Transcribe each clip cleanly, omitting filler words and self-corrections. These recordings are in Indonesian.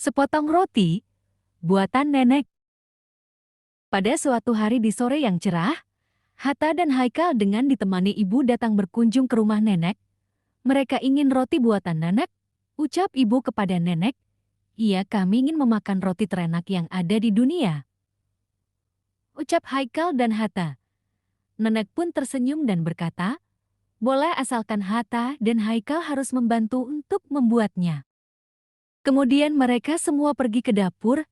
Sepotong roti, buatan nenek. Pada suatu hari di sore yang cerah, Hatta dan Haikal dengan ditemani ibu datang berkunjung ke rumah nenek. Mereka ingin roti buatan nenek, ucap ibu kepada nenek. Iya, kami ingin memakan roti terenak yang ada di dunia, ucap Haikal dan Hatta. Nenek pun tersenyum dan berkata, boleh asalkan Hatta dan Haikal harus membantu untuk membuatnya. Kemudian mereka semua pergi ke dapur.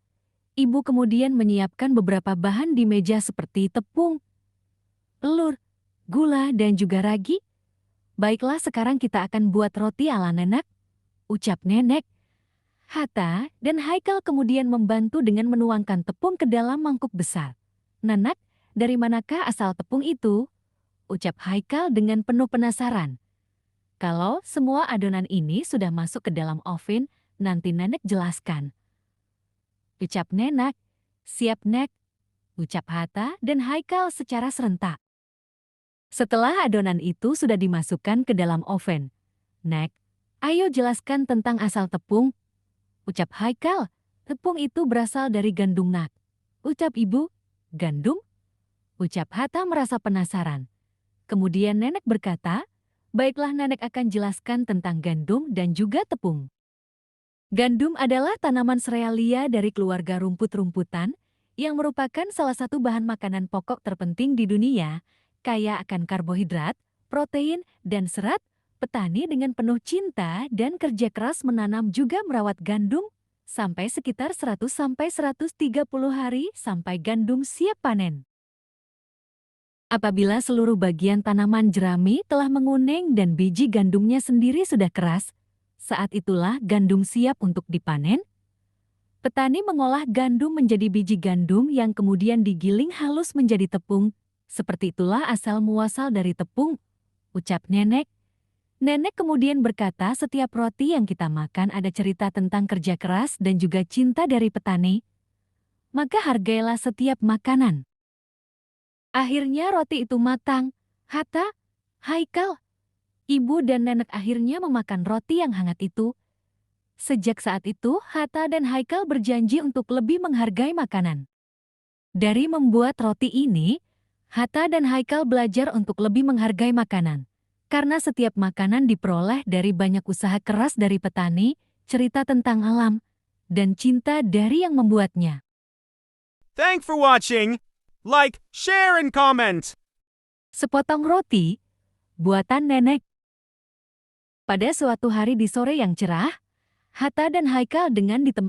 Ibu kemudian menyiapkan beberapa bahan di meja seperti tepung, telur, gula, dan juga ragi. Baiklah, sekarang kita akan buat roti ala nenek, ucap nenek. Hatta dan Haikal kemudian membantu dengan menuangkan tepung ke dalam mangkuk besar. Nenek, dari manakah asal tepung itu? Ucap Haikal dengan penuh penasaran. Kalau semua adonan ini sudah masuk ke dalam oven, nanti nenek jelaskan, ucap nenek. Siap, nek, ucap Hatta dan Haikal secara serentak. Setelah adonan itu sudah dimasukkan ke dalam oven, nek, ayo jelaskan tentang asal tepung, ucap Haikal. Tepung itu berasal dari gandum, nak, ucap ibu. Gandum? Ucap Hatta merasa penasaran. Kemudian nenek berkata, baiklah, nenek akan jelaskan tentang gandum dan juga tepung. Gandum adalah tanaman serealia dari keluarga rumput-rumputan yang merupakan salah satu bahan makanan pokok terpenting di dunia, kaya akan karbohidrat, protein, dan serat. Petani dengan penuh cinta dan kerja keras menanam juga merawat gandum sampai sekitar 100–130 hari sampai gandum siap panen. Apabila seluruh bagian tanaman jerami telah menguning dan biji gandumnya sendiri sudah keras, saat itulah gandum siap untuk dipanen. Petani mengolah gandum menjadi biji gandum yang kemudian digiling halus menjadi tepung. Seperti itulah asal muasal dari tepung, ucap nenek. Nenek kemudian berkata, setiap roti yang kita makan ada cerita tentang kerja keras dan juga cinta dari petani. Maka hargailah setiap makanan. Akhirnya roti itu matang. Hatta, Haikal, ibu dan nenek akhirnya memakan roti yang hangat itu. Sejak saat itu, Hatta dan Haikal berjanji untuk lebih menghargai makanan. Dari membuat roti ini, Hatta dan Haikal belajar untuk lebih menghargai makanan. Karena setiap makanan diperoleh dari banyak usaha keras dari petani, cerita tentang alam, dan cinta dari yang membuatnya. Thanks for watching. Like, share, and comment. Sepotong roti, buatan nenek. Pada suatu hari di sore yang cerah, Hatta dan Haikal dengan ditemani